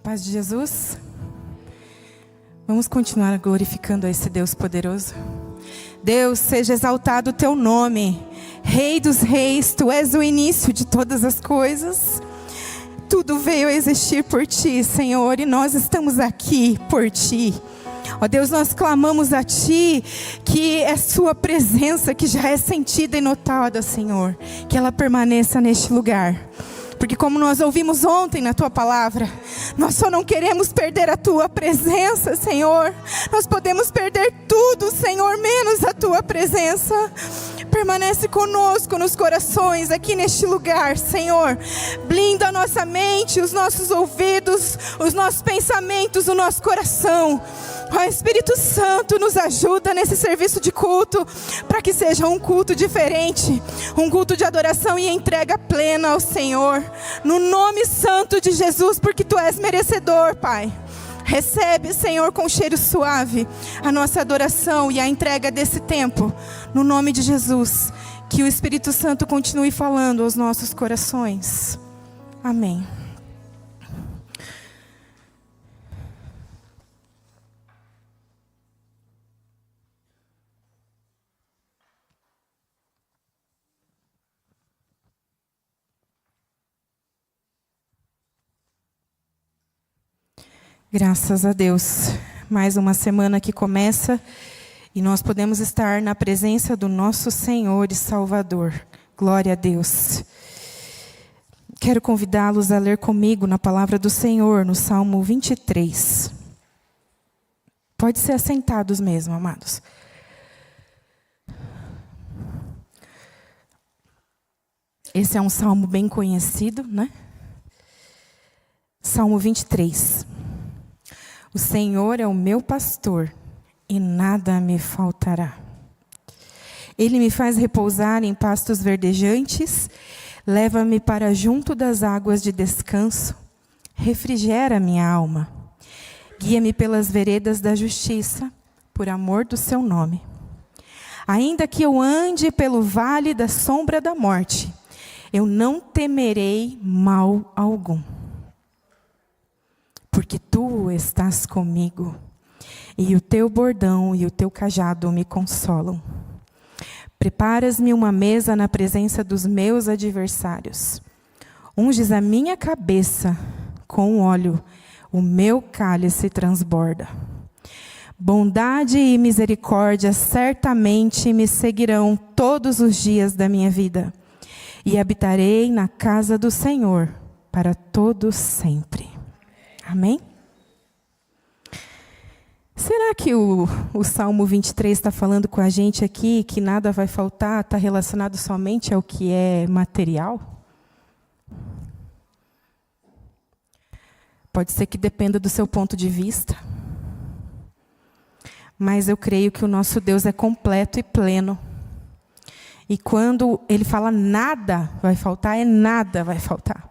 Paz de Jesus. Vamos continuar glorificando a esse Deus poderoso. Deus, seja exaltado o teu nome. Rei dos reis, tu és o início de todas as coisas. Tudo veio a existir por ti, Senhor, e nós estamos aqui por ti. Ó Deus, nós clamamos a ti, que é sua presença, que já é sentida e notada, Senhor, que ela permaneça neste lugar. Porque como nós ouvimos ontem na tua palavra, nós só não queremos perder a tua presença, Senhor. Nós podemos perder tudo, Senhor, menos a tua presença. Permanece conosco nos corações, aqui neste lugar, Senhor. Blinda a nossa mente, os nossos ouvidos, os nossos pensamentos, o nosso coração. Ó Espírito Santo, nos ajuda nesse serviço de culto, para que seja um culto diferente, um culto de adoração e entrega plena ao Senhor. No nome santo de Jesus, porque Tu és merecedor, Pai. Recebe, Senhor, com cheiro suave a nossa adoração e a entrega desse tempo. No nome de Jesus, que o Espírito Santo continue falando aos nossos corações. Amém. Graças a Deus, mais uma semana que começa e nós podemos estar na presença do nosso Senhor e Salvador. Glória a Deus. Quero convidá-los a ler comigo na palavra do Senhor, no Salmo 23. Pode ser assentados mesmo, amados. Esse é um salmo bem conhecido, né? Salmo 23. O Senhor é o meu pastor, e nada me faltará. Ele me faz repousar em pastos verdejantes, leva-me para junto das águas de descanso, refrigera minha alma. Guia-me pelas veredas da justiça, por amor do seu nome. Ainda que eu ande pelo vale da sombra da morte, eu não temerei mal algum. Porque Tu estás comigo, e o Teu bordão e o Teu cajado me consolam. Preparas-me uma mesa na presença dos meus adversários. Unges a minha cabeça com óleo, o meu cálice transborda. Bondade e misericórdia certamente me seguirão todos os dias da minha vida, e habitarei na casa do Senhor para todo sempre. Amém? Será que o Salmo 23 está falando com a gente aqui que nada vai faltar, está relacionado somente ao que é material? Pode ser que dependa do seu ponto de vista. Mas eu creio que o nosso Deus é completo e pleno. E quando Ele fala nada vai faltar, é nada vai faltar.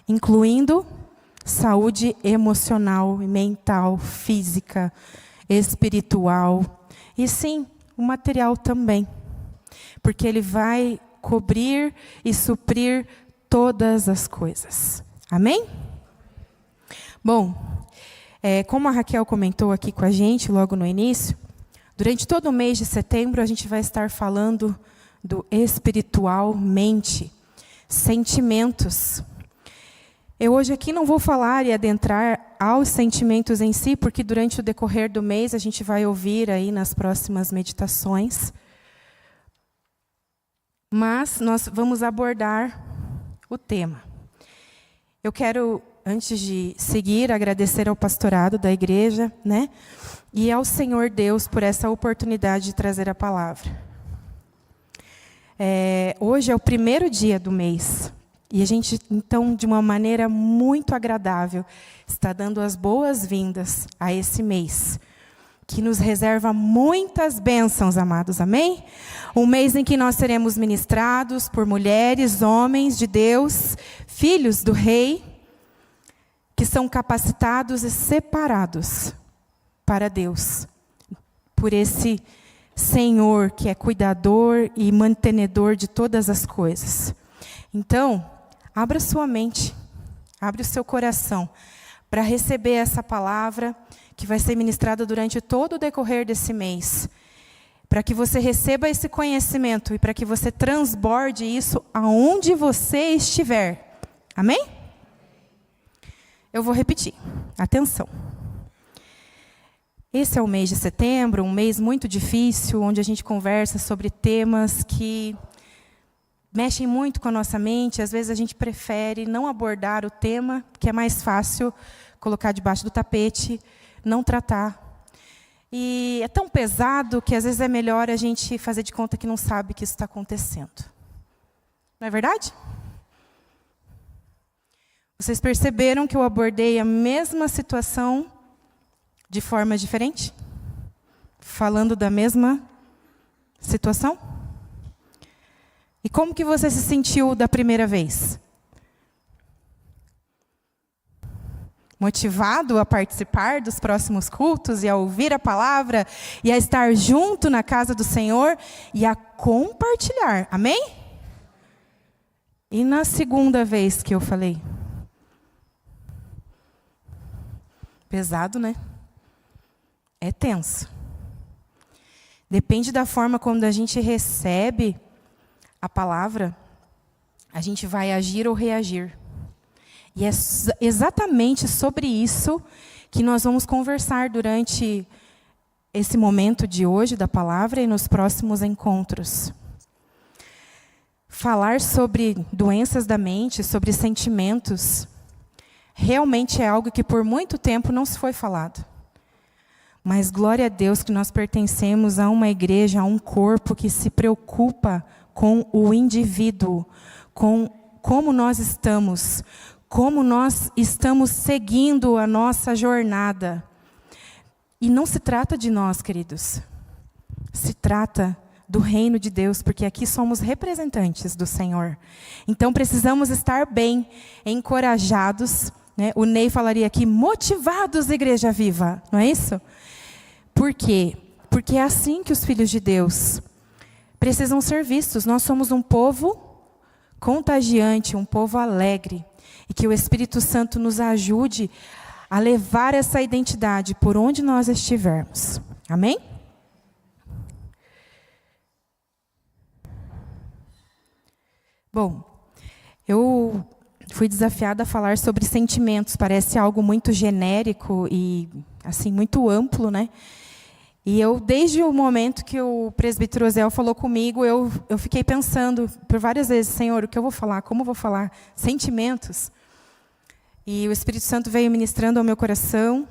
Incluindo saúde emocional, mental, física, espiritual. E sim, o material também. Porque Ele vai cobrir e suprir todas as coisas. Amém? Bom, como a Raquel comentou aqui com a gente logo no início, durante todo o mês de setembro a gente vai estar falando do espiritualmente, sentimentos. Eu hoje aqui não vou falar e adentrar aos sentimentos em si, porque durante o decorrer do mês a gente vai ouvir aí nas próximas meditações. Mas nós vamos abordar o tema. Eu quero, antes de seguir, agradecer ao pastorado da igreja, né? E ao Senhor Deus por essa oportunidade de trazer a palavra. Hoje é o primeiro dia do mês. E a gente, então, de uma maneira muito agradável, está dando as boas-vindas a esse mês, que nos reserva muitas bênçãos, amados, amém? Um mês em que nós seremos ministrados por mulheres, homens de Deus, filhos do Rei, que são capacitados e separados para Deus, por esse Senhor que é cuidador e mantenedor de todas as coisas. Então, abra sua mente, abre o seu coração para receber essa palavra que vai ser ministrada durante todo o decorrer desse mês. Para que você receba esse conhecimento e para que você transborde isso aonde você estiver. Amém? Eu vou repetir. Atenção. Esse é o mês de setembro, um mês muito difícil, onde a gente conversa sobre temas que mexem muito com a nossa mente. Às vezes a gente prefere não abordar o tema, que é mais fácil colocar debaixo do tapete, não tratar. E é tão pesado que às vezes é melhor a gente fazer de conta que não sabe que isso está acontecendo. Não é verdade? Vocês perceberam que eu abordei a mesma situação de forma diferente? Falando da mesma situação? E como que você se sentiu da primeira vez? Motivado a participar dos próximos cultos e a ouvir a palavra e a estar junto na casa do Senhor e a compartilhar. Amém? E na segunda vez que eu falei? Pesado, né? É tenso. Depende da forma como a gente recebe a palavra, a gente vai agir ou reagir. E é exatamente sobre isso que nós vamos conversar durante esse momento de hoje da palavra e nos próximos encontros. Falar sobre doenças da mente, sobre sentimentos, realmente é algo que por muito tempo não se foi falado. Mas glória a Deus que nós pertencemos a uma igreja, a um corpo que se preocupa com o indivíduo, com como nós estamos seguindo a nossa jornada. E não se trata de nós, queridos. Se trata do reino de Deus, porque aqui somos representantes do Senhor. Então precisamos estar bem, encorajados, né? O Ney falaria aqui, motivados, Igreja Viva, não é isso? Por quê? Porque é assim que os filhos de Deus precisam ser vistos. Nós somos um povo contagiante, um povo alegre. E que o Espírito Santo nos ajude a levar essa identidade por onde nós estivermos. Amém? Bom, eu fui desafiada a falar sobre sentimentos. Parece algo muito genérico e assim muito amplo, né? E eu, desde o momento que o presbítero Ozel falou comigo, eu fiquei pensando por várias vezes, Senhor, o que eu vou falar? Como eu vou falar? Sentimentos. E o Espírito Santo veio ministrando ao meu coração.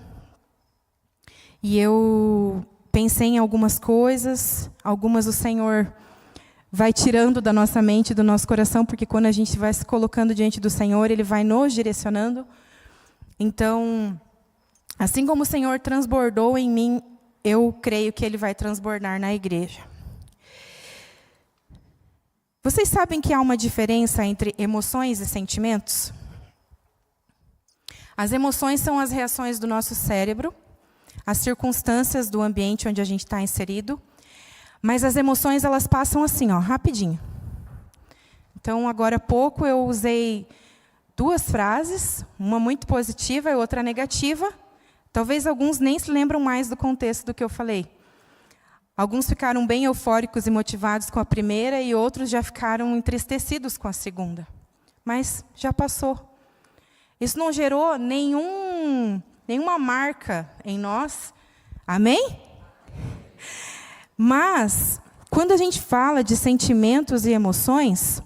E eu pensei em algumas coisas. Algumas o Senhor vai tirando da nossa mente, do nosso coração, porque quando a gente vai se colocando diante do Senhor, Ele vai nos direcionando. Então, assim como o Senhor transbordou em mim, eu creio que Ele vai transbordar na igreja. Vocês sabem que há uma diferença entre emoções e sentimentos? As emoções são as reações do nosso cérebro, as circunstâncias do ambiente onde a gente está inserido, mas as emoções, elas passam assim, ó, rapidinho. Então, agora há pouco eu usei duas frases, uma muito positiva e outra negativa. Talvez alguns nem se lembram mais do contexto do que eu falei. Alguns ficaram bem eufóricos e motivados com a primeira e outros já ficaram entristecidos com a segunda. Mas já passou. Isso não gerou nenhuma marca em nós. Amém? Mas, quando a gente fala de sentimentos e emoções,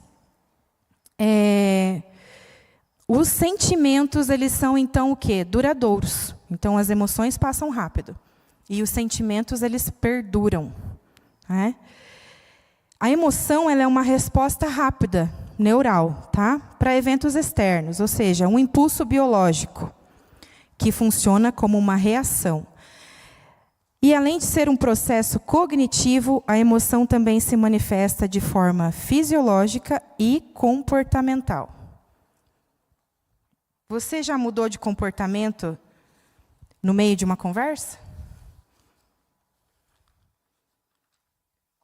os sentimentos, eles são, então, o quê? Duradouros. Então, as emoções passam rápido. E os sentimentos, eles perduram. Né? A emoção, ela é uma resposta rápida, neural, tá? Para eventos externos, ou seja, um impulso biológico, que funciona como uma reação. E, além de ser um processo cognitivo, a emoção também se manifesta de forma fisiológica e comportamental. Você já mudou de comportamento no meio de uma conversa?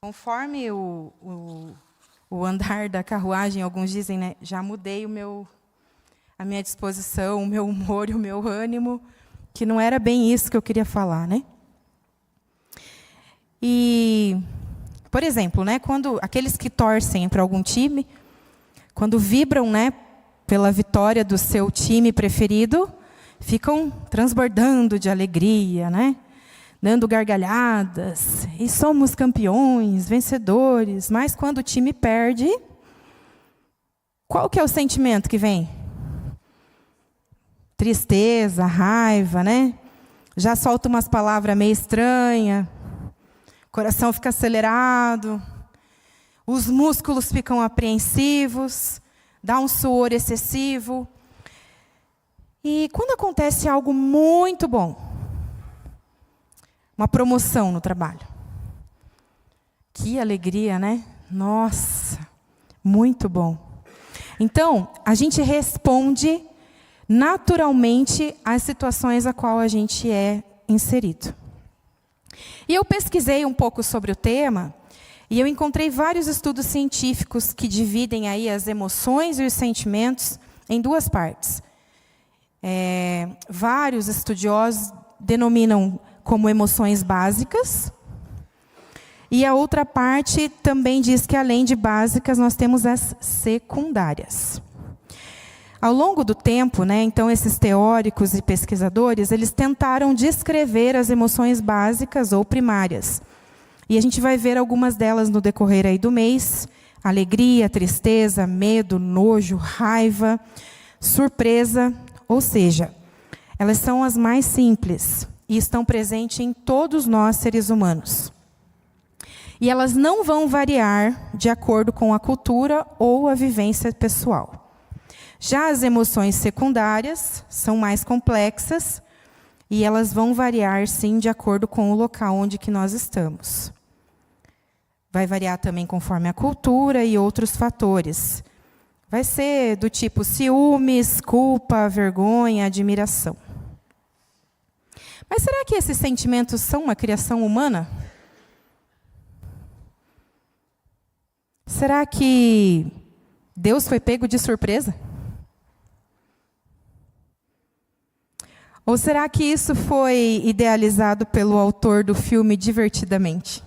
Conforme o andar da carruagem, alguns dizem, né, já mudei a minha disposição, o meu humor e o meu ânimo, que não era bem isso que eu queria falar, né? E, por exemplo, né, quando aqueles que torcem para algum time, quando vibram, né, pela vitória do seu time preferido, ficam transbordando de alegria, né? Dando gargalhadas, e somos campeões, vencedores. Mas quando o time perde, qual que é o sentimento que vem? Tristeza, raiva, né? Já solta umas palavras meio estranhas, o coração fica acelerado, os músculos ficam apreensivos, dá um suor excessivo. E quando acontece algo muito bom, uma promoção no trabalho, que alegria, né? Nossa, muito bom. Então, a gente responde naturalmente às situações a qual a gente é inserido. E eu pesquisei um pouco sobre o tema, e eu encontrei vários estudos científicos que dividem aí as emoções e os sentimentos em duas partes. Vários estudiosos denominam como emoções básicas, e a outra parte também diz que, além de básicas, nós temos as secundárias. Ao longo do tempo, né, então, esses teóricos e pesquisadores, eles tentaram descrever as emoções básicas ou primárias. E a gente vai ver algumas delas no decorrer aí do mês: alegria, tristeza, medo, nojo, raiva, surpresa. Ou seja, elas são as mais simples e estão presentes em todos nós, seres humanos. E elas não vão variar de acordo com a cultura ou a vivência pessoal. Já as emoções secundárias são mais complexas e elas vão variar, sim, de acordo com o local onde que nós estamos. Vai variar também conforme a cultura e outros fatores. Vai ser do tipo ciúmes, culpa, vergonha, admiração. Mas será que esses sentimentos são uma criação humana? Será que Deus foi pego de surpresa? Ou será que isso foi idealizado pelo autor do filme Divertidamente?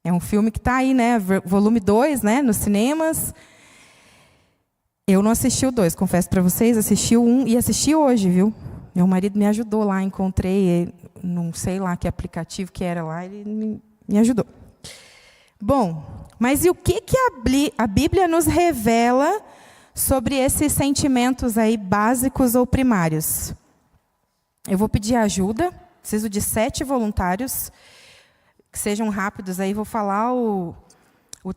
É um filme que está aí, né, volume 2, né, nos cinemas. Eu não assisti o 2, confesso para vocês, assisti o 1 e assisti hoje, viu? Meu marido me ajudou lá, encontrei, não sei lá que aplicativo que era lá, ele me ajudou. Bom, mas e o que a Bíblia nos revela sobre esses sentimentos aí básicos ou primários? Eu vou pedir ajuda, preciso de 7 voluntários, que sejam rápidos, aí vou falar o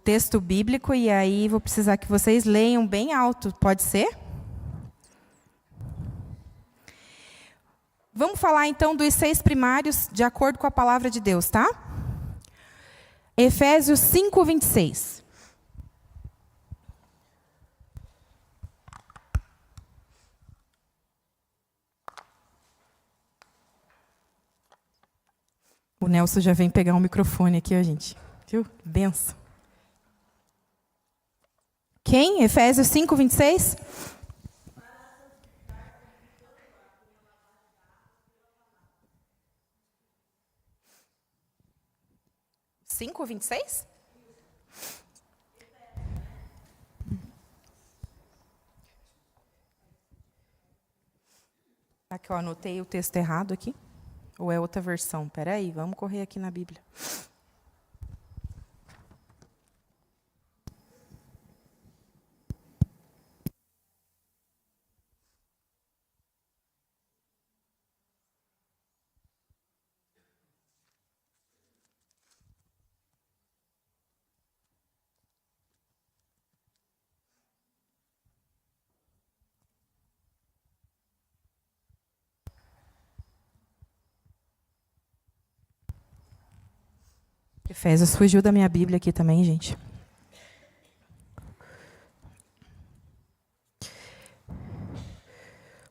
texto bíblico e aí vou precisar que vocês leiam bem alto, pode ser? Vamos falar então dos 6 primários de acordo com a palavra de Deus, tá? Efésios 5, 26. O Nelson já vem pegar um microfone aqui, ó, gente. Viu? Benção. Quem? Efésios 5, 26? 5, 26? Será que eu anotei o texto errado aqui? Ou é outra versão? Espera aí, vamos correr aqui na Bíblia. Efésios fugiu da minha Bíblia aqui também, gente.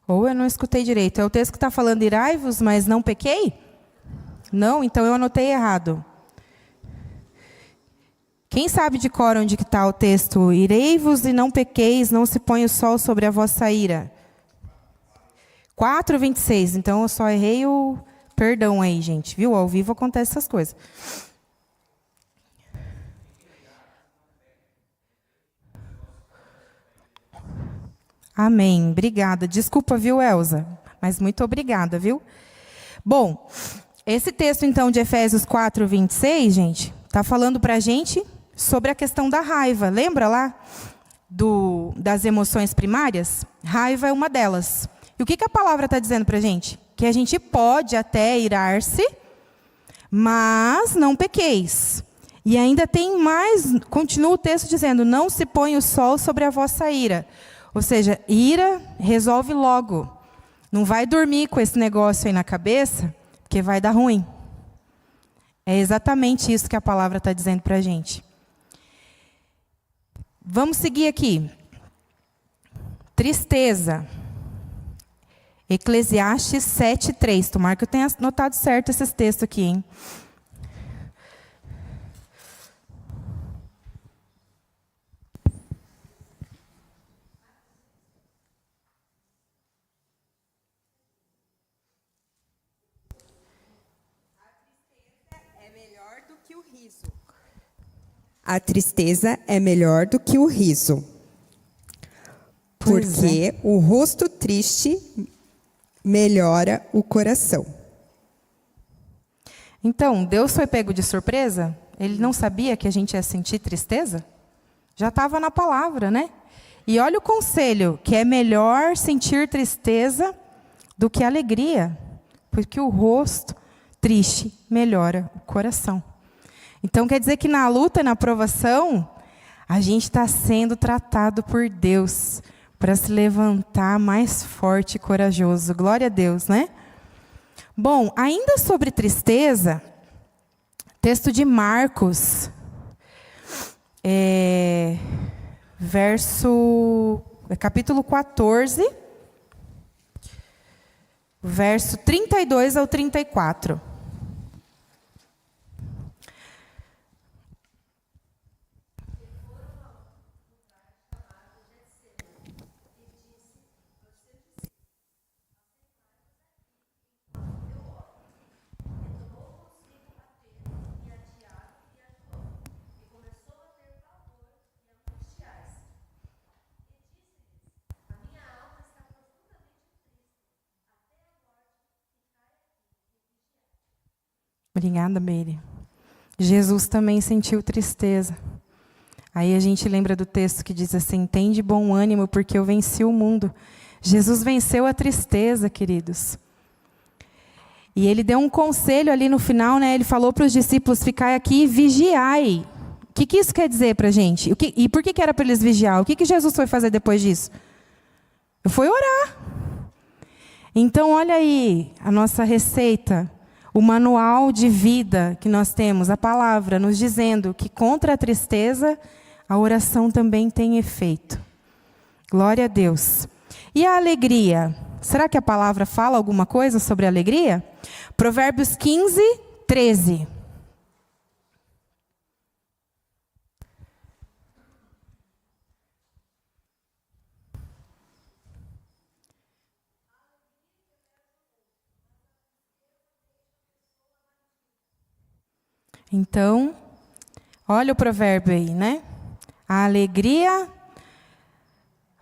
Ou eu não escutei direito. É o texto que está falando irai-vos, mas não pequei? Não, então eu anotei errado. Quem sabe de cor onde que está o texto? Irei-vos e não pequeis, não se põe o sol sobre a vossa ira. 4:26. Então, eu só errei o perdão aí, gente. Viu? Ao vivo acontecem essas coisas. Amém. Obrigada. Desculpa, viu, Elza? Mas muito obrigada, viu? Bom, esse texto, então, de Efésios 4:26, gente, está falando para a gente sobre a questão da raiva. Lembra lá das emoções primárias? Raiva é uma delas. E o que a palavra está dizendo para a gente? Que a gente pode até irar-se, mas não pequeis. E ainda tem mais, continua o texto dizendo, não se põe o sol sobre a vossa ira. Ou seja, ira resolve logo. Não vai dormir com esse negócio aí na cabeça, porque vai dar ruim. É exatamente isso que a palavra está dizendo para a gente. Vamos seguir aqui. Tristeza. Eclesiastes 7:3. Tomara que eu tenha anotado certo esses textos aqui, hein? A tristeza é melhor do que o riso. Porque o rosto triste melhora o coração. Então, Deus foi pego de surpresa? Ele não sabia que a gente ia sentir tristeza? Já estava na palavra, né? E olha o conselho, que é melhor sentir tristeza do que alegria. Porque o rosto triste melhora o coração. Então, quer dizer que na luta, na provação, a gente está sendo tratado por Deus para se levantar mais forte e corajoso. Glória a Deus, né? Bom, ainda sobre tristeza, texto de Marcos, capítulo 14, verso 32 ao 34. Obrigada, Meire. Jesus também sentiu tristeza. Aí a gente lembra do texto que diz assim, tem de bom ânimo, porque eu venci o mundo. Jesus venceu a tristeza, queridos. E ele deu um conselho ali no final, né? Ele falou para os discípulos, ficai aqui e vigiai. O que isso quer dizer para a gente? E por que era para eles vigiar? O que Jesus foi fazer depois disso? Foi orar. Então, olha aí a nossa receita. O manual de vida que nós temos, a palavra, nos dizendo que contra a tristeza, a oração também tem efeito. Glória a Deus. E a alegria? Será que a palavra fala alguma coisa sobre a alegria? Provérbios 15:13. Então, olha o provérbio aí, né? A alegria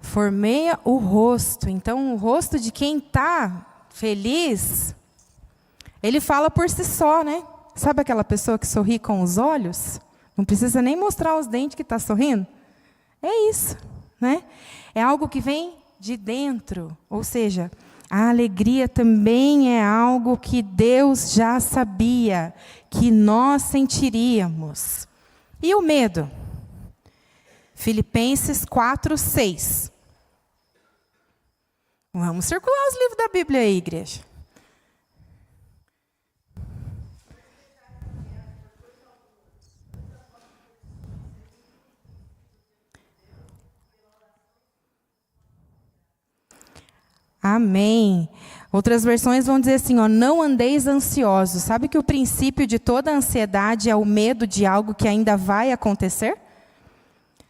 formeia o rosto. Então, o rosto de quem está feliz, ele fala por si só, né? Sabe aquela pessoa que sorri com os olhos? Não precisa nem mostrar os dentes que está sorrindo. É isso, né? É algo que vem de dentro. Ou seja, a alegria também é algo que Deus já sabia que nós sentiríamos. E o medo? Filipenses 4:6. Vamos circular os livros da Bíblia aí, igreja. Amém. Outras versões vão dizer assim, ó, não andeis ansiosos. Sabe que o princípio de toda ansiedade é o medo de algo que ainda vai acontecer?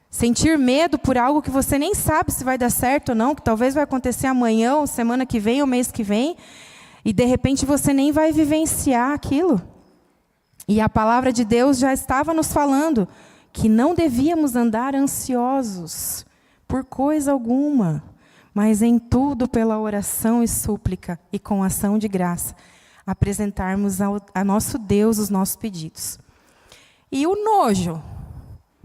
Sentir medo por algo que você nem sabe se vai dar certo ou não, que talvez vai acontecer amanhã, ou semana que vem, ou mês que vem, e de repente você nem vai vivenciar aquilo. E a palavra de Deus já estava nos falando que não devíamos andar ansiosos por coisa alguma, mas em tudo pela oração e súplica e com ação de graça, apresentarmos a nosso Deus os nossos pedidos. E o nojo?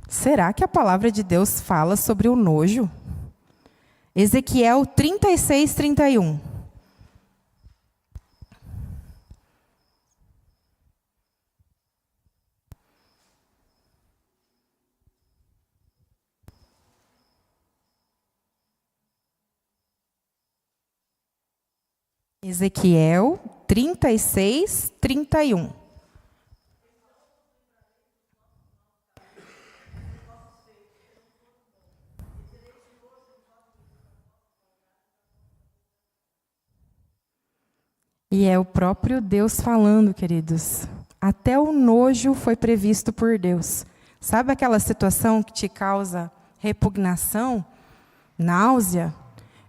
Será que a palavra de Deus fala sobre o nojo? Ezequiel 36, 31. Ezequiel 36, 31. E é o próprio Deus falando, queridos. Até o nojo foi previsto por Deus. Sabe aquela situação que te causa repugnação, náusea?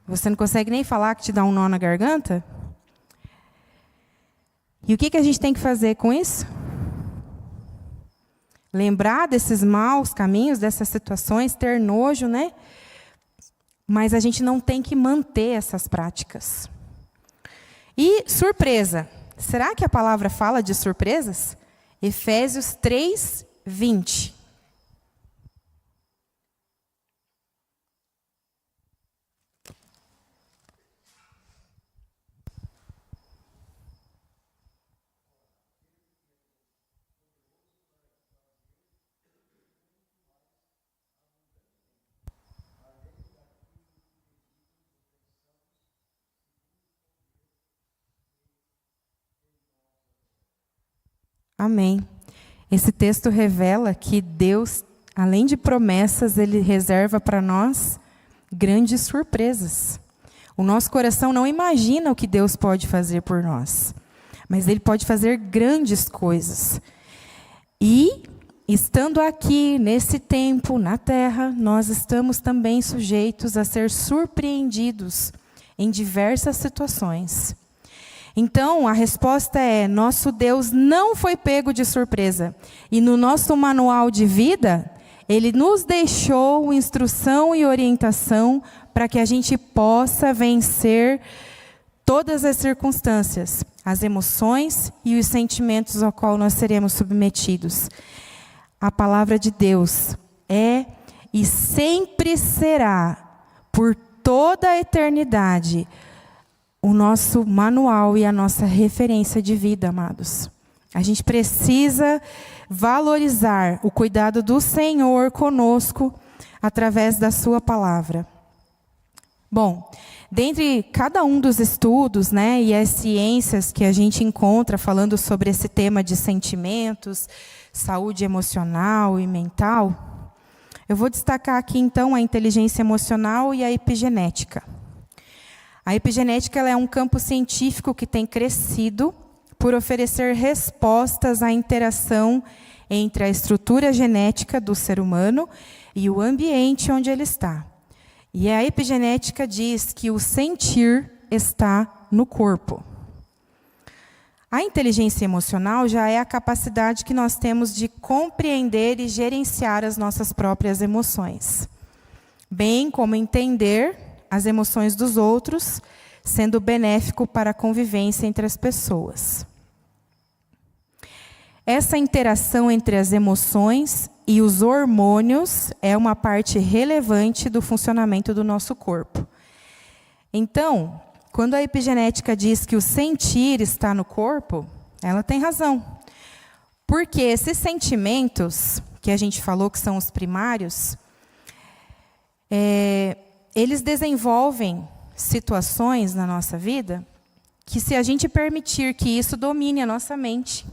Você não consegue nem falar, que te dá um nó na garganta? E o que a gente tem que fazer com isso? Lembrar desses maus caminhos, dessas situações, ter nojo, né? Mas a gente não tem que manter essas práticas. E surpresa. Será que a palavra fala de surpresas? Efésios 3, 20. Amém. Esse texto revela que Deus, além de promessas, Ele reserva para nós grandes surpresas. O nosso coração não imagina o que Deus pode fazer por nós, mas Ele pode fazer grandes coisas. E, estando aqui, nesse tempo, na terra, nós estamos também sujeitos a ser surpreendidos em diversas situações. Então, a resposta é: nosso Deus não foi pego de surpresa. E no nosso manual de vida, Ele nos deixou instrução e orientação para que a gente possa vencer todas as circunstâncias, as emoções e os sentimentos ao qual nós seremos submetidos. A palavra de Deus é e sempre será, por toda a eternidade, o nosso manual e a nossa referência de vida, amados. A gente precisa valorizar o cuidado do Senhor conosco através da sua palavra. Bom, dentre cada um dos estudos, né, e as ciências que a gente encontra falando sobre esse tema de sentimentos, saúde emocional e mental, eu vou destacar aqui então a inteligência emocional e a epigenética. A epigenética ela é um campo científico que tem crescido por oferecer respostas à interação entre a estrutura genética do ser humano e o ambiente onde ele está. E a epigenética diz que o sentir está no corpo. A inteligência emocional já é a capacidade que nós temos de compreender e gerenciar as nossas próprias emoções, bem como entender as emoções dos outros, sendo benéfico para a convivência entre as pessoas. Essa interação entre as emoções e os hormônios é uma parte relevante do funcionamento do nosso corpo. Então, quando a epigenética diz que o sentir está no corpo, ela tem razão. Porque esses sentimentos, que a gente falou que são os primários, eles desenvolvem situações na nossa vida que, se a gente permitir que isso domine a nossa mente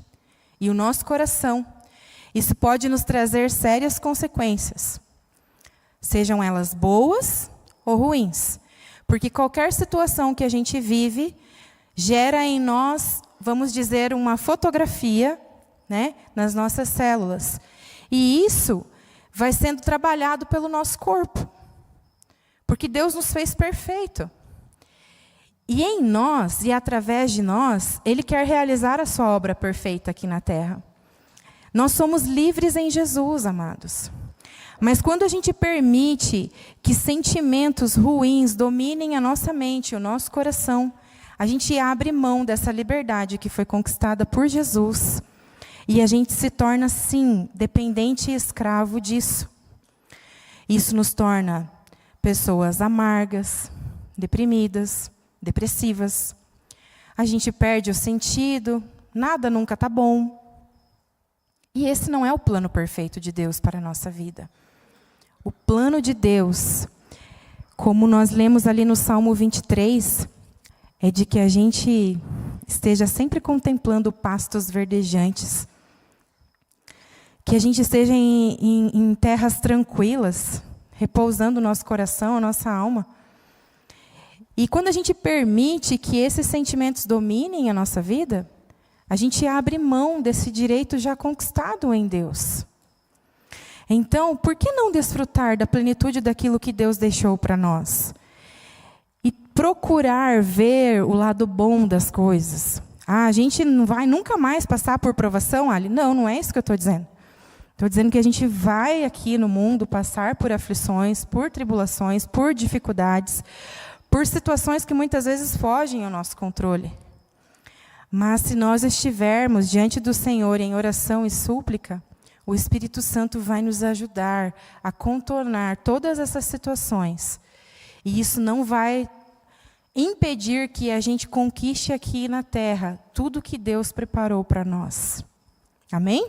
e o nosso coração, isso pode nos trazer sérias consequências, sejam elas boas ou ruins. Porque qualquer situação que a gente vive gera em nós, vamos dizer, uma fotografia, né, nas nossas células. E isso vai sendo trabalhado pelo nosso corpo. Porque Deus nos fez perfeito. E em nós, e através de nós, Ele quer realizar a sua obra perfeita aqui na terra. Nós somos livres em Jesus, amados. Mas quando a gente permite que sentimentos ruins dominem a nossa mente, o nosso coração, a gente abre mão dessa liberdade que foi conquistada por Jesus. E a gente se torna, sim, dependente e escravo disso. Isso nos torna pessoas amargas, deprimidas, depressivas. A gente perde o sentido, nada nunca está bom. E esse não é o plano perfeito de Deus para a nossa vida. O plano de Deus, como nós lemos ali no Salmo 23, é de que a gente esteja sempre contemplando pastos verdejantes. Que a gente esteja em terras tranquilas, repousando o nosso coração, a nossa alma. E quando a gente permite que esses sentimentos dominem a nossa vida, a gente abre mão desse direito já conquistado em Deus. Então, por que não desfrutar da plenitude daquilo que Deus deixou para nós? E procurar ver o lado bom das coisas. A gente não vai nunca mais passar por provação, Ali? Não, não é isso que eu estou dizendo. Estou dizendo que a gente vai aqui no mundo passar por aflições, por tribulações, por dificuldades, por situações que muitas vezes fogem ao nosso controle. Mas se nós estivermos diante do Senhor em oração e súplica, o Espírito Santo vai nos ajudar a contornar todas essas situações. E isso não vai impedir que a gente conquiste aqui na terra tudo que Deus preparou para nós. Amém?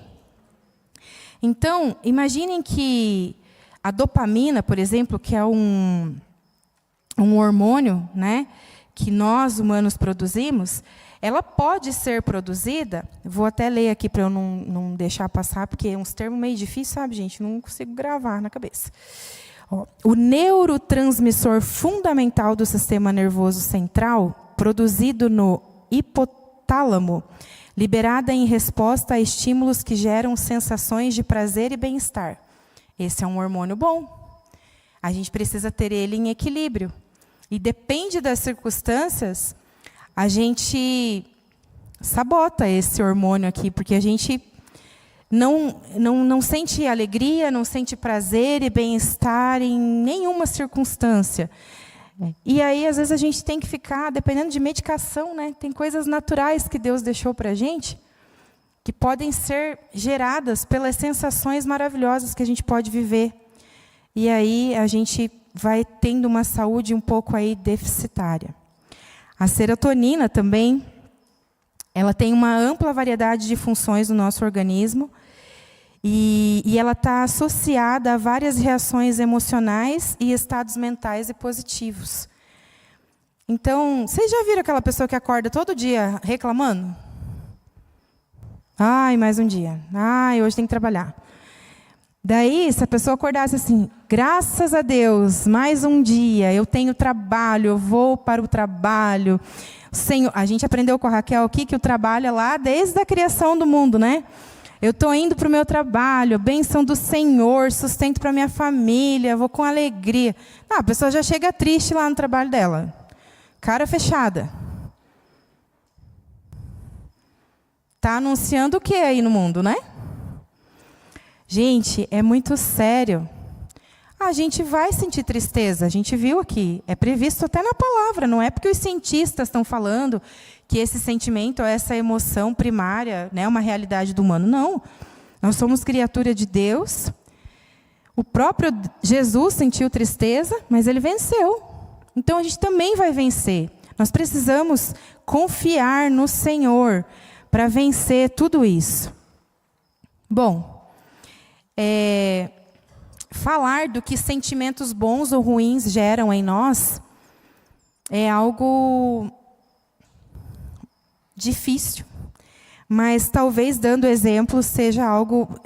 Então, imaginem que a dopamina, por exemplo, que é um hormônio, né, que nós humanos produzimos, ela pode ser produzida, vou até ler aqui para eu não deixar passar, porque é uns termos meio difíceis, sabe, gente? Não consigo gravar na cabeça. Ó, o neurotransmissor fundamental do sistema nervoso central, produzido no hipotálamo, liberada em resposta a estímulos que geram sensações de prazer e bem-estar. Esse é um hormônio bom. A gente precisa ter ele em equilíbrio. E depende das circunstâncias, a gente sabota esse hormônio aqui, porque a gente não sente alegria, não sente prazer e bem-estar em nenhuma circunstância. E aí, às vezes, a gente tem que ficar, dependendo de medicação, né? Tem coisas naturais que Deus deixou para a gente, que podem ser geradas pelas sensações maravilhosas que a gente pode viver. E aí, a gente vai tendo uma saúde um pouco aí deficitária. A serotonina também, ela tem uma ampla variedade de funções no nosso organismo, e ela está associada a várias reações emocionais e estados mentais e positivos. Então, vocês já viram aquela pessoa que acorda todo dia reclamando? Ai, mais um dia. Ai, hoje tem que trabalhar. Daí, se a pessoa acordasse assim, graças a Deus, mais um dia, eu tenho trabalho, eu vou para o trabalho. Senhor, a gente aprendeu com a Raquel aqui que o trabalho é lá desde a criação do mundo, né? Eu estou indo para o meu trabalho, bênção do Senhor, sustento para a minha família, vou com alegria. Ah, a pessoa já chega triste lá no trabalho dela. Cara fechada. Está anunciando o que aí no mundo, né? Gente, é muito sério. A gente vai sentir tristeza, a gente viu aqui. É previsto até na palavra, não é porque os cientistas estão falando que esse sentimento, essa emoção primária, né, é uma realidade do humano. Não. Nós somos criatura de Deus. O próprio Jesus sentiu tristeza, mas ele venceu. Então a gente também vai vencer. Nós precisamos confiar no Senhor para vencer tudo isso. Bom, falar do que sentimentos bons ou ruins geram em nós é algo difícil, mas talvez dando exemplo seja algo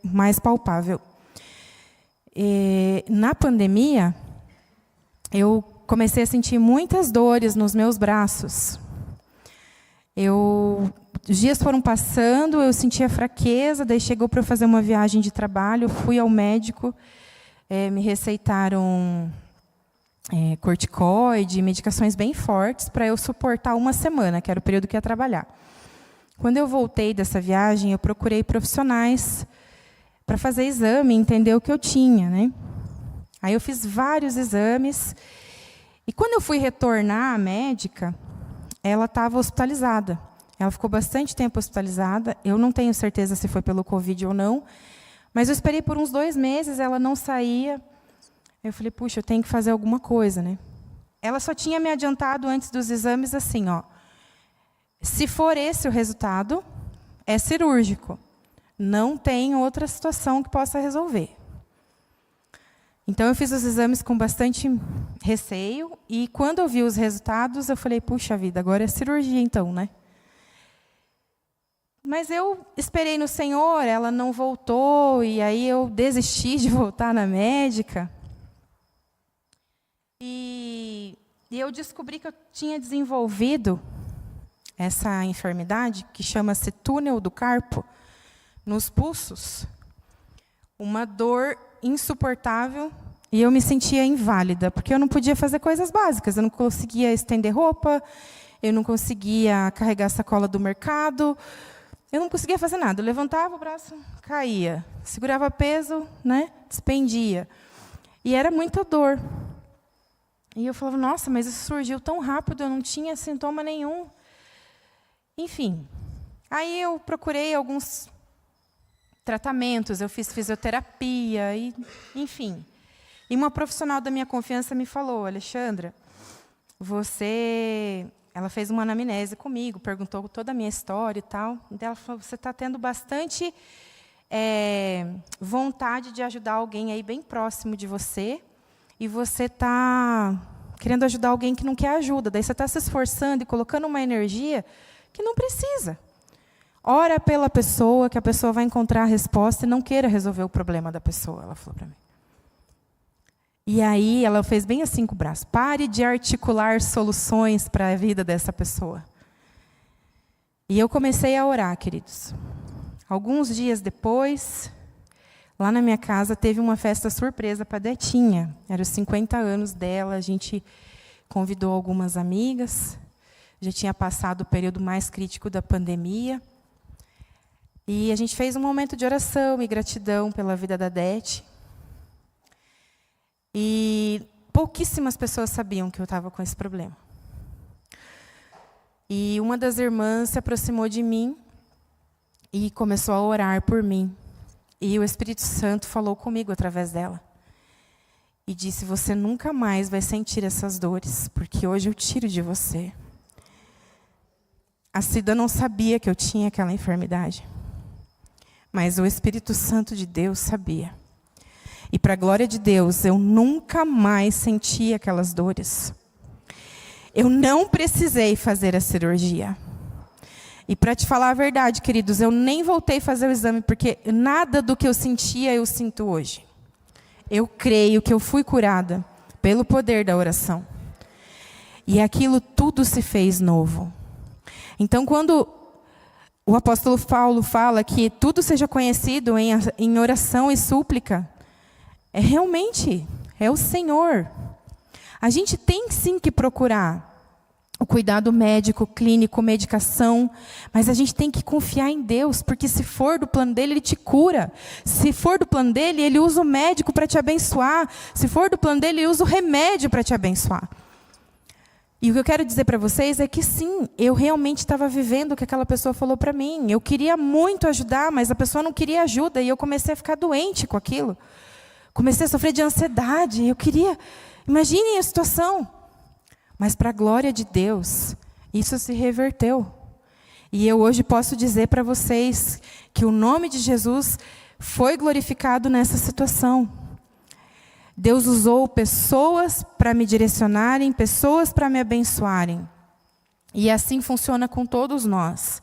mais palpável. Na pandemia, eu comecei a sentir muitas dores nos meus braços. Os dias foram passando, eu sentia fraqueza, daí chegou para eu fazer uma viagem de trabalho, fui ao médico, me receitaram corticoide, medicações bem fortes, para eu suportar uma semana, que era o período que ia trabalhar. Quando eu voltei dessa viagem, eu procurei profissionais para fazer exame, entender o que eu tinha, né? Aí eu fiz vários exames, e quando eu fui retornar à médica, ela estava hospitalizada. Ela ficou bastante tempo hospitalizada. Eu não tenho certeza se foi pelo Covid ou não, mas eu esperei por uns 2 meses, ela não saía. Eu falei, puxa, eu tenho que fazer alguma coisa, né? Ela só tinha me adiantado antes dos exames assim, ó. Se for esse o resultado, é cirúrgico. Não tem outra situação que possa resolver. Então, eu fiz os exames com bastante receio, e quando eu vi os resultados, eu falei, puxa vida, agora é cirurgia então, né? Mas eu esperei no Senhor, ela não voltou, e aí eu desisti de voltar na médica. E eu descobri que eu tinha desenvolvido essa enfermidade, que chama-se túnel do carpo, nos pulsos, uma dor insuportável, e eu me sentia inválida, porque eu não podia fazer coisas básicas, eu não conseguia estender roupa, eu não conseguia carregar a sacola do mercado, eu não conseguia fazer nada. Eu levantava o braço, caía, segurava peso, né, despendia, e era muita dor. E eu falava, nossa, mas isso surgiu tão rápido, eu não tinha sintoma nenhum. Enfim, aí eu procurei alguns tratamentos, eu fiz fisioterapia, enfim. E uma profissional da minha confiança me falou, Alexandra, ela fez uma anamnese comigo, perguntou toda a minha história e tal. E ela falou, você está tendo bastante vontade de ajudar alguém aí bem próximo de você, e você está querendo ajudar alguém que não quer ajuda. Daí você está se esforçando e colocando uma energia que não precisa. Ora pela pessoa, que a pessoa vai encontrar a resposta, e não queira resolver o problema da pessoa, ela falou para mim. E aí ela fez bem assim com o braço. Pare de articular soluções para a vida dessa pessoa. E eu comecei a orar, queridos. Alguns dias depois, lá na minha casa, teve uma festa surpresa para a Detinha. Era os 50 anos dela, a gente convidou algumas amigas. Já tinha passado o período mais crítico da pandemia. E a gente fez um momento de oração e gratidão pela vida da Dete. E pouquíssimas pessoas sabiam que eu estava com esse problema. E uma das irmãs se aproximou de mim e começou a orar por mim. E o Espírito Santo falou comigo através dela. E disse, você nunca mais vai sentir essas dores, porque hoje eu tiro de você. A Cida não sabia que eu tinha aquela enfermidade. Mas o Espírito Santo de Deus sabia. E, para a glória de Deus, eu nunca mais senti aquelas dores. Eu não precisei fazer a cirurgia. E, para te falar a verdade, queridos, eu nem voltei a fazer o exame, porque nada do que eu sentia, eu sinto hoje. Eu creio que eu fui curada pelo poder da oração. E aquilo tudo se fez novo. Então, quando o apóstolo Paulo fala que tudo seja conhecido em oração e súplica, realmente é o Senhor. A gente tem sim que procurar o cuidado médico, clínico, medicação, mas a gente tem que confiar em Deus, porque se for do plano dele, Ele te cura. Se for do plano dele, Ele usa o médico para te abençoar. Se for do plano dele, Ele usa o remédio para te abençoar. E o que eu quero dizer para vocês é que sim, eu realmente estava vivendo o que aquela pessoa falou para mim. Eu queria muito ajudar, mas a pessoa não queria ajuda, e eu comecei a ficar doente com aquilo. Comecei a sofrer de ansiedade, eu queria... Imaginem a situação. Mas, para a glória de Deus, isso se reverteu. E eu hoje posso dizer para vocês que o nome de Jesus foi glorificado nessa situação. Deus usou pessoas para me direcionarem, pessoas para me abençoarem. E assim funciona com todos nós.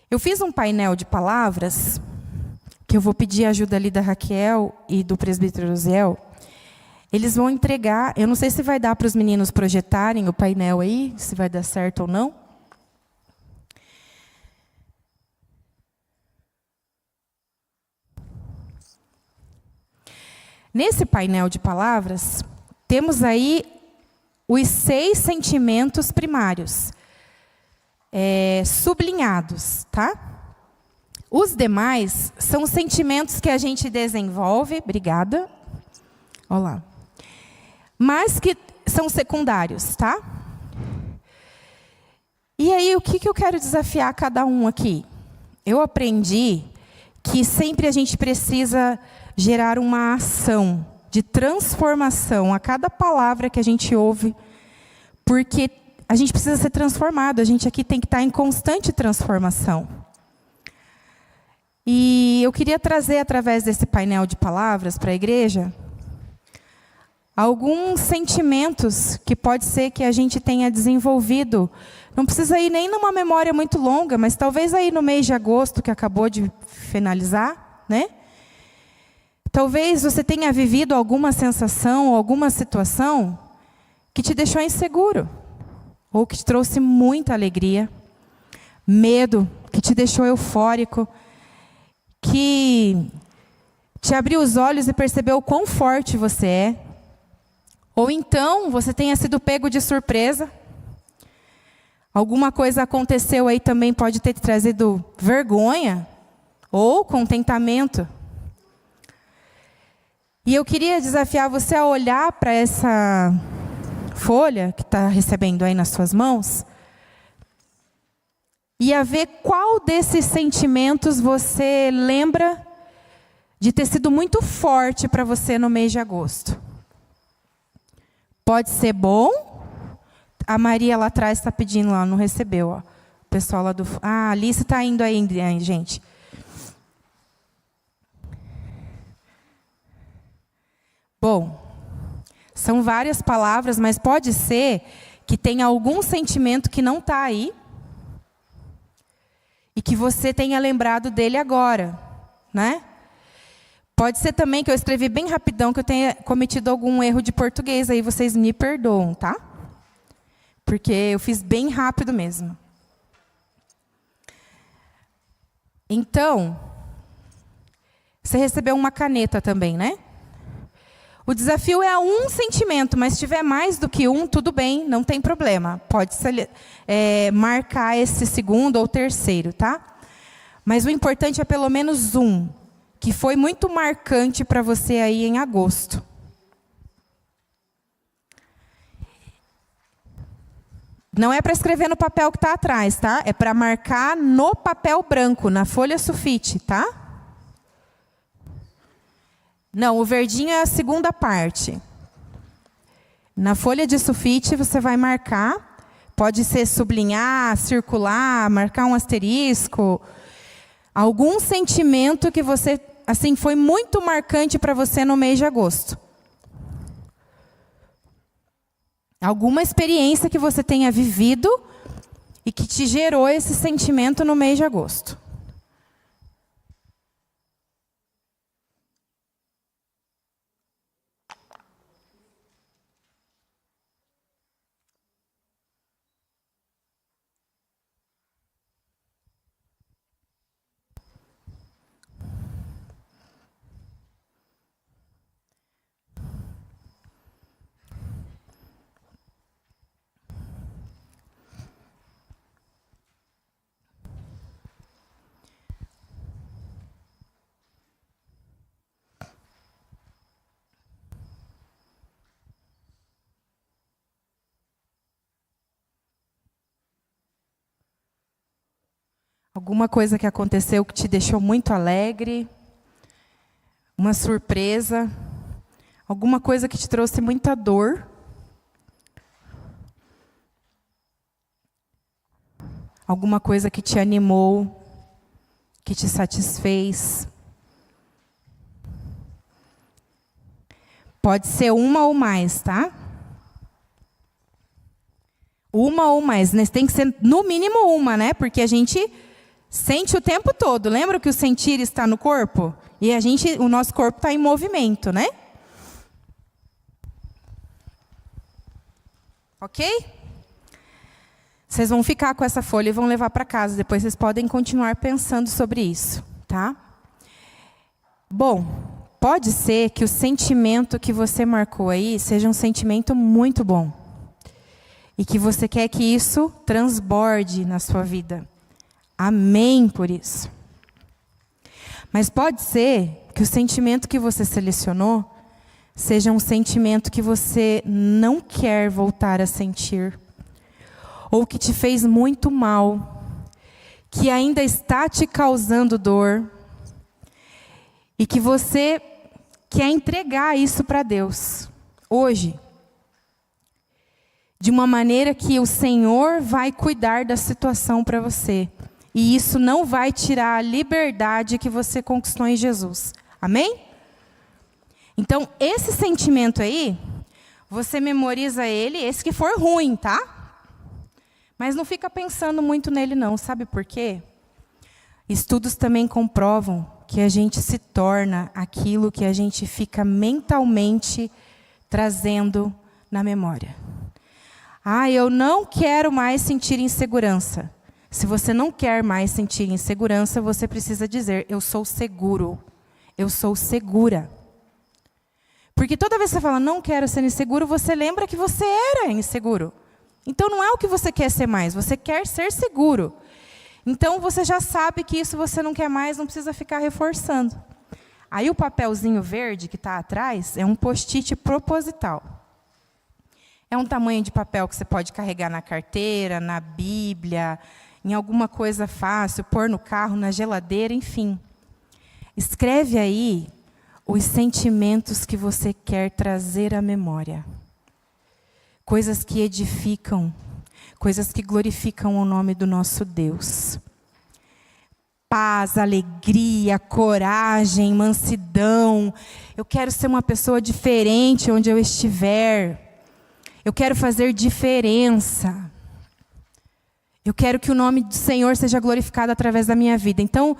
Eu fiz um painel de palavras, que eu vou pedir a ajuda ali da Raquel e do presbítero Ziel. Eles vão entregar, eu não sei se vai dar para os meninos projetarem o painel aí, se vai dar certo ou não. Nesse painel de palavras, temos aí os 6 sentimentos primários, sublinhados, tá? Os demais são sentimentos que a gente desenvolve, obrigada, olá, mas que são secundários, tá? E aí, o que eu quero desafiar cada um aqui? Eu aprendi que sempre a gente precisa gerar uma ação de transformação a cada palavra que a gente ouve, porque a gente precisa ser transformado, a gente aqui tem que estar em constante transformação. E eu queria trazer, através desse painel de palavras para a igreja, alguns sentimentos que pode ser que a gente tenha desenvolvido. Não precisa ir nem numa memória muito longa, mas talvez aí no mês de agosto, que acabou de finalizar, né? Talvez você tenha vivido alguma sensação, alguma situação que te deixou inseguro, ou que te trouxe muita alegria, medo, que te deixou eufórico, que te abriu os olhos e percebeu o quão forte você é. Ou então, você tenha sido pego de surpresa. Alguma coisa aconteceu aí também, pode ter te trazido vergonha ou contentamento. E eu queria desafiar você a olhar para essa folha que está recebendo aí nas suas mãos e a ver qual desses sentimentos você lembra de ter sido muito forte para você no mês de agosto. Pode ser bom. A Maria lá atrás está pedindo lá, não recebeu. Ó. O pessoal lá do... Ah, a Alice está indo aí, gente. Bom, são várias palavras, mas pode ser que tenha algum sentimento que não está aí e que você tenha lembrado dele agora, né? Pode ser também que eu escrevi bem rapidão, que eu tenha cometido algum erro de português, aí vocês me perdoam, tá? Porque eu fiz bem rápido mesmo. Então, você recebeu uma caneta também, né? O desafio é um sentimento, mas se tiver mais do que um, tudo bem, não tem problema. Pode marcar esse segundo ou terceiro, tá? Mas o importante é pelo menos um, que foi muito marcante para você aí em agosto. Não é para escrever no papel que está atrás, tá? É para marcar no papel branco, na folha sulfite, tá? Não, o verdinho é a segunda parte. Na folha de sulfite você vai marcar, pode ser sublinhar, circular, marcar um asterisco, algum sentimento que você, assim, foi muito marcante para você no mês de agosto. Alguma experiência que você tenha vivido e que te gerou esse sentimento no mês de agosto. Alguma coisa que aconteceu que te deixou muito alegre, uma surpresa, alguma coisa que te trouxe muita dor, alguma coisa que te animou, que te satisfez. Pode ser uma ou mais, tá? Uma ou mais, né? Tem que ser no mínimo uma, né? Porque a gente sente o tempo todo. Lembra que o sentir está no corpo? E o nosso corpo está em movimento, né? Ok? Vocês vão ficar com essa folha e vão levar para casa. Depois vocês podem continuar pensando sobre isso, tá? Bom, pode ser que o sentimento que você marcou aí seja um sentimento muito bom. E que você quer que isso transborde na sua vida. Amém por isso. Mas pode ser que o sentimento que você selecionou seja um sentimento que você não quer voltar a sentir. Ou que te fez muito mal. Que ainda está te causando dor. E que você quer entregar isso para Deus. Hoje. De uma maneira que o Senhor vai cuidar da situação para você. E isso não vai tirar a liberdade que você conquistou em Jesus. Amém? Então, esse sentimento aí, você memoriza ele, esse que for ruim, tá? Mas não fica pensando muito nele não, sabe por quê? Estudos também comprovam que a gente se torna aquilo que a gente fica mentalmente trazendo na memória. Eu não quero mais sentir insegurança. Se você não quer mais sentir insegurança, você precisa dizer, eu sou seguro. Eu sou segura. Porque toda vez que você fala, não quero ser inseguro, você lembra que você era inseguro. Então não é o que você quer ser mais, você quer ser seguro. Então você já sabe que isso você não quer mais, não precisa ficar reforçando. Aí o papelzinho verde que está atrás é um post-it proposital. É um tamanho de papel que você pode carregar na carteira, na Bíblia, em alguma coisa fácil, pôr no carro, na geladeira, enfim. Escreve aí os sentimentos que você quer trazer à memória. Coisas que edificam, coisas que glorificam o nome do nosso Deus. Paz, alegria, coragem, mansidão. Eu quero ser uma pessoa diferente onde eu estiver. Eu quero fazer diferença. Eu quero que o nome do Senhor seja glorificado através da minha vida. Então,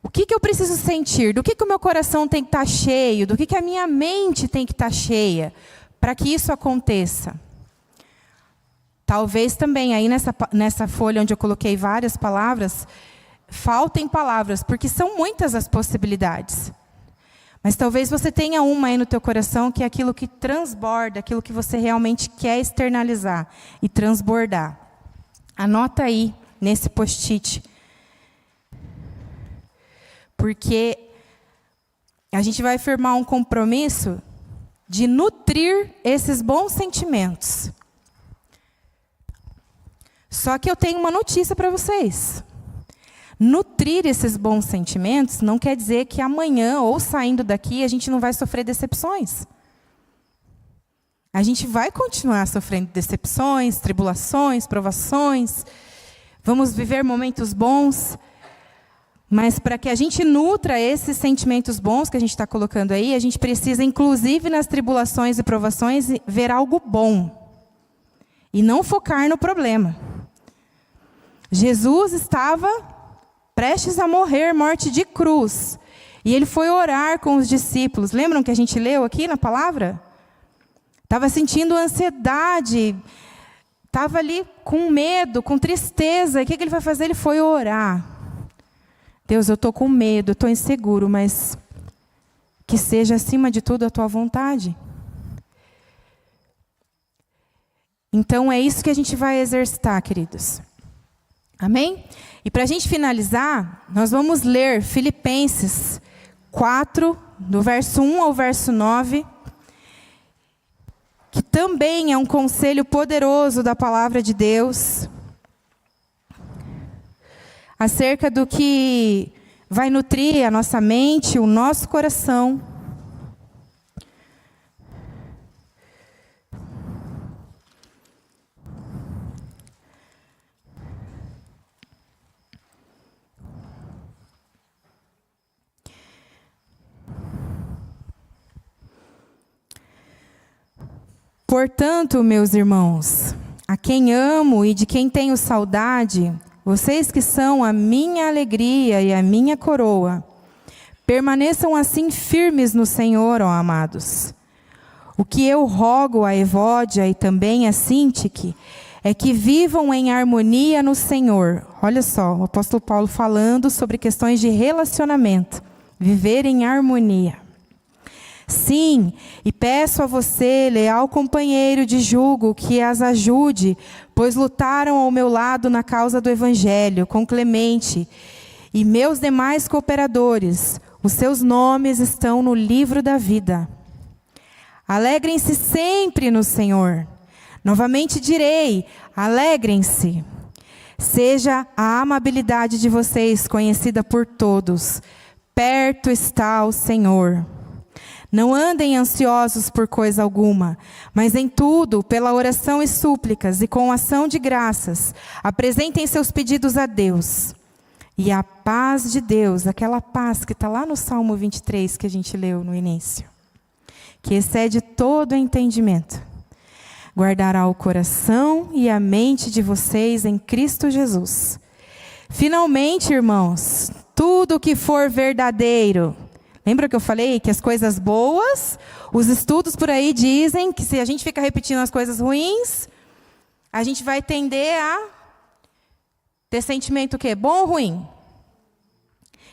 o que eu preciso sentir? Do que o meu coração tem que estar cheio? Do que a minha mente tem que estar cheia? Para que isso aconteça. Talvez também, aí nessa folha onde eu coloquei várias palavras, faltem palavras, porque são muitas as possibilidades. Mas talvez você tenha uma aí no teu coração que é aquilo que transborda, aquilo que você realmente quer externalizar e transbordar. Anota aí, nesse post-it. Porque a gente vai firmar um compromisso de nutrir esses bons sentimentos. Só que eu tenho uma notícia para vocês. Nutrir esses bons sentimentos não quer dizer que amanhã, ou saindo daqui, a gente não vai sofrer decepções. A gente vai continuar sofrendo decepções, tribulações, provações. Vamos viver momentos bons. Mas para que a gente nutra esses sentimentos bons que a gente está colocando aí, a gente precisa, inclusive nas tribulações e provações, ver algo bom. E não focar no problema. Jesus estava prestes a morrer, morte de cruz. E ele foi orar com os discípulos. Lembram que a gente leu aqui na palavra? Estava sentindo ansiedade. Estava ali com medo, com tristeza. E o que ele foi fazer? Ele foi orar. Deus, eu estou com medo, eu estou inseguro, mas que seja acima de tudo a tua vontade. Então é isso que a gente vai exercitar, queridos. Amém? E para a gente finalizar, nós vamos ler Filipenses 4, do verso 1 ao verso 9, que também é um conselho poderoso da palavra de Deus, acerca do que vai nutrir a nossa mente, o nosso coração. Portanto, meus irmãos, a quem amo e de quem tenho saudade, vocês que são a minha alegria e a minha coroa, permaneçam assim firmes no Senhor, ó amados. O que eu rogo a Evódia e também a Sintique é que vivam em harmonia no Senhor. Olha só, o apóstolo Paulo falando sobre questões de relacionamento. Viver em harmonia. Sim, e peço a você, leal companheiro de jugo, que as ajude, pois lutaram ao meu lado na causa do Evangelho, com Clemente e meus demais cooperadores. Os seus nomes estão no livro da vida. Alegrem-se sempre no Senhor. Novamente direi, alegrem-se. Seja a amabilidade de vocês conhecida por todos. Perto está o Senhor. Não andem ansiosos por coisa alguma, mas em tudo, pela oração e súplicas e com ação de graças, apresentem seus pedidos a Deus. E a paz de Deus, aquela paz que está lá no Salmo 23 que a gente leu no início, que excede todo entendimento, guardará o coração e a mente de vocês em Cristo Jesus. Finalmente, irmãos, tudo que for verdadeiro. Lembra que eu falei que as coisas boas, os estudos por aí dizem que se a gente fica repetindo as coisas ruins, a gente vai tender a ter sentimento o quê? Bom ou ruim?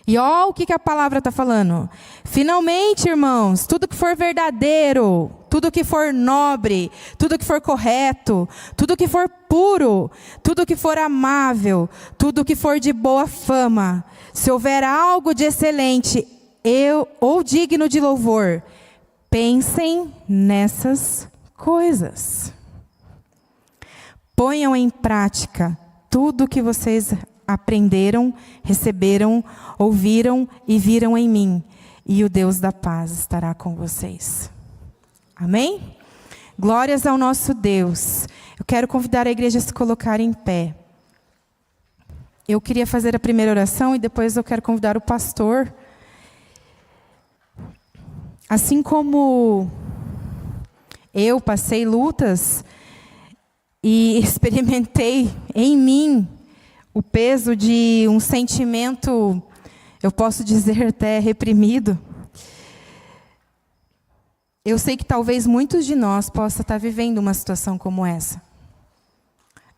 E ó, o que a palavra está falando? Finalmente, irmãos, tudo que for verdadeiro, tudo que for nobre, tudo que for correto, tudo que for puro, tudo que for amável, tudo que for de boa fama, se houver algo de excelente ou digno de louvor, pensem nessas coisas. Ponham em prática tudo o que vocês aprenderam, receberam, ouviram e viram em mim, e o Deus da paz estará com vocês. Amém? Glórias ao nosso Deus. Eu quero convidar a igreja a se colocar em pé. Eu queria fazer a primeira oração e depois eu quero convidar o pastor. Assim como eu passei lutas e experimentei em mim o peso de um sentimento, eu posso dizer até reprimido, eu sei que talvez muitos de nós possam estar vivendo uma situação como essa.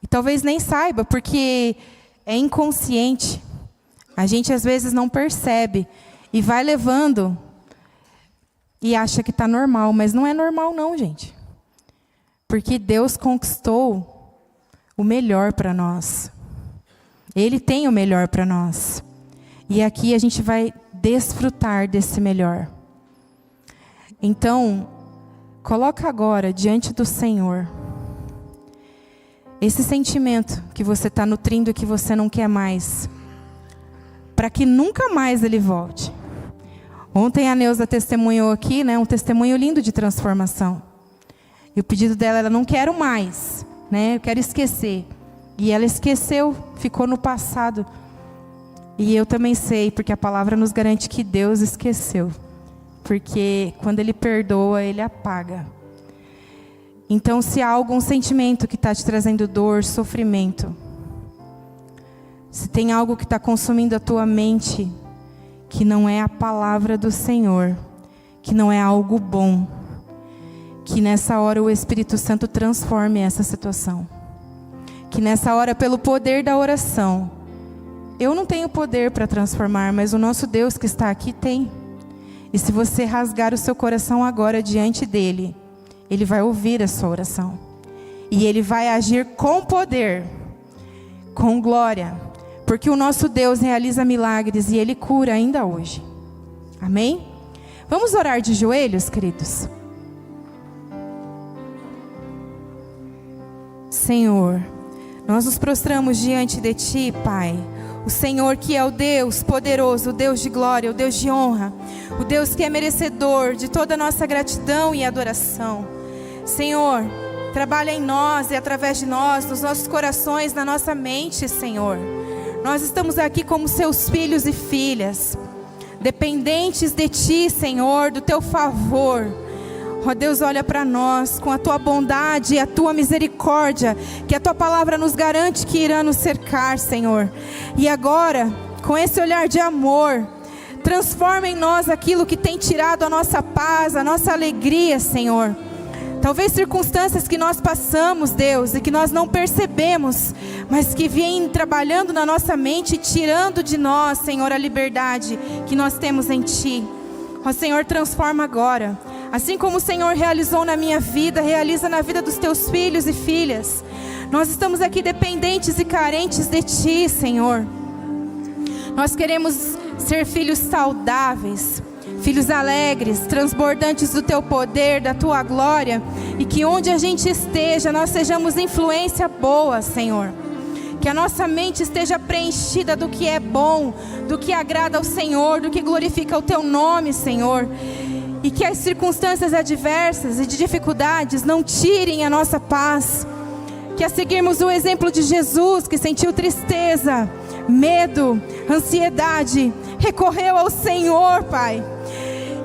E talvez nem saiba, porque é inconsciente. A gente às vezes não percebe e vai levando e acha que está normal, mas não é normal não, gente. Porque Deus conquistou o melhor para nós. Ele tem o melhor para nós. E aqui a gente vai desfrutar desse melhor. Então, coloca agora diante do Senhor esse sentimento que você está nutrindo e que você não quer mais, para que nunca mais ele volte. Ontem a Neuza testemunhou aqui, né, um testemunho lindo de transformação. E o pedido dela era, não quero mais, né, eu quero esquecer. E ela esqueceu, ficou no passado. E eu também sei, porque a palavra nos garante que Deus esqueceu. Porque quando Ele perdoa, Ele apaga. Então, se há algum sentimento que está te trazendo dor, sofrimento, se tem algo que está consumindo a tua mente, que não é a palavra do Senhor, que não é algo bom, que nessa hora o Espírito Santo transforme essa situação. Que nessa hora, pelo poder da oração, eu não tenho poder para transformar, mas o nosso Deus que está aqui tem. E se você rasgar o seu coração agora diante dele, Ele vai ouvir a sua oração. E Ele vai agir com poder, com glória. Porque o nosso Deus realiza milagres e Ele cura ainda hoje. Amém? Vamos orar de joelhos, queridos? Senhor, nós nos prostramos diante de Ti, Pai. O Senhor que é o Deus poderoso, o Deus de glória, o Deus de honra. O Deus que é merecedor de toda a nossa gratidão e adoração. Senhor, trabalha em nós e através de nós, nos nossos corações, na nossa mente, Senhor. Nós estamos aqui como Seus filhos e filhas, dependentes de Ti, Senhor, do Teu favor. Ó Deus, olha para nós com a Tua bondade e a Tua misericórdia, que a Tua palavra nos garante que irá nos cercar, Senhor. E agora, com esse olhar de amor, transforma em nós aquilo que tem tirado a nossa paz, a nossa alegria, Senhor. Talvez circunstâncias que nós passamos, Deus, e que nós não percebemos, mas que vêm trabalhando na nossa mente, tirando de nós, Senhor, a liberdade que nós temos em Ti. Ó Senhor, transforma agora. Assim como o Senhor realizou na minha vida, realiza na vida dos Teus filhos e filhas. Nós estamos aqui dependentes e carentes de Ti, Senhor. Nós queremos ser filhos saudáveis, filhos alegres, transbordantes do Teu poder, da Tua glória, e que onde a gente esteja, nós sejamos influência boa, Senhor. Que a nossa mente esteja preenchida do que é bom, do que agrada ao Senhor, do que glorifica o Teu nome, Senhor. E que as circunstâncias adversas e de dificuldades não tirem a nossa paz. Que a seguirmos o exemplo de Jesus, que sentiu tristeza, medo, ansiedade, recorreu ao Senhor, Pai,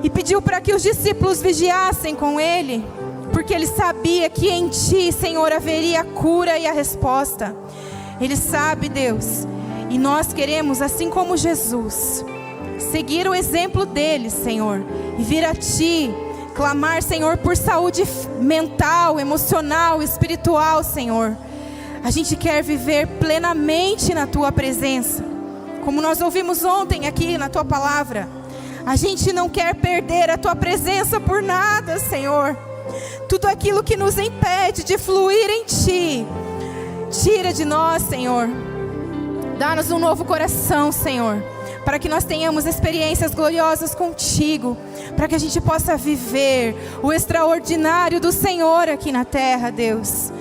e pediu para que os discípulos vigiassem com Ele, porque Ele sabia que em Ti, Senhor, haveria a cura e a resposta. Ele sabe, Deus, e nós queremos, assim como Jesus, seguir o exemplo dele, Senhor, e vir a Ti, clamar, Senhor, por saúde mental, emocional, espiritual, Senhor. A gente quer viver plenamente na Tua presença, como nós ouvimos ontem aqui na Tua palavra. A gente não quer perder a Tua presença por nada, Senhor. Tudo aquilo que nos impede de fluir em Ti, tira de nós, Senhor. Dá-nos um novo coração, Senhor, para que nós tenhamos experiências gloriosas contigo, para que a gente possa viver o extraordinário do Senhor aqui na terra, Deus.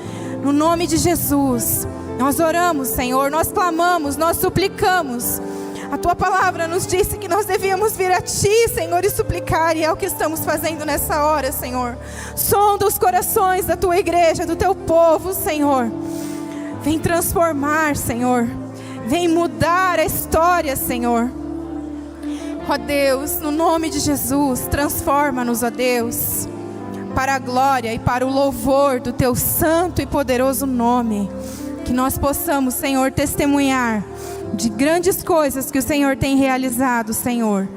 No nome de Jesus, nós oramos, Senhor, nós clamamos, nós suplicamos. A Tua palavra nos disse que nós devíamos vir a Ti, Senhor, e suplicar, e é o que estamos fazendo nessa hora, Senhor. Sonda os corações da Tua igreja, do Teu povo, Senhor. Vem transformar, Senhor. Vem mudar a história, Senhor. Ó Deus, no nome de Jesus, transforma-nos, ó Deus, para a glória e para o louvor do Teu santo e poderoso nome. Que nós possamos, Senhor, testemunhar de grandes coisas que o Senhor tem realizado, Senhor.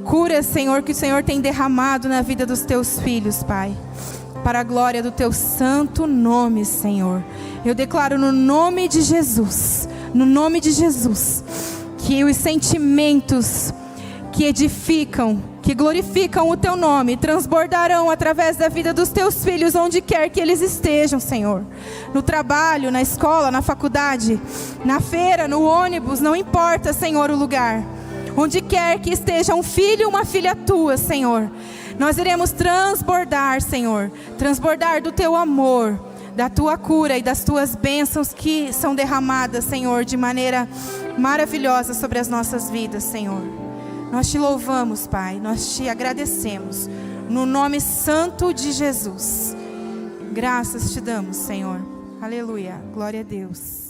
Cura, Senhor, que o Senhor tem derramado na vida dos Teus filhos, Pai. Para a glória do Teu santo nome, Senhor. Eu declaro no nome de Jesus, que os sentimentos que edificam, que glorificam o Teu nome, transbordarão através da vida dos Teus filhos, onde quer que eles estejam, Senhor. No trabalho, na escola, na faculdade, na feira, no ônibus, não importa, Senhor, o lugar. Onde quer que esteja um filho, uma filha Tua, Senhor, nós iremos transbordar, Senhor, transbordar do Teu amor, da Tua cura e das Tuas bênçãos que são derramadas, Senhor, de maneira maravilhosa sobre as nossas vidas, Senhor. Nós Te louvamos, Pai, nós Te agradecemos, no nome santo de Jesus. Graças Te damos, Senhor. Aleluia, glória a Deus.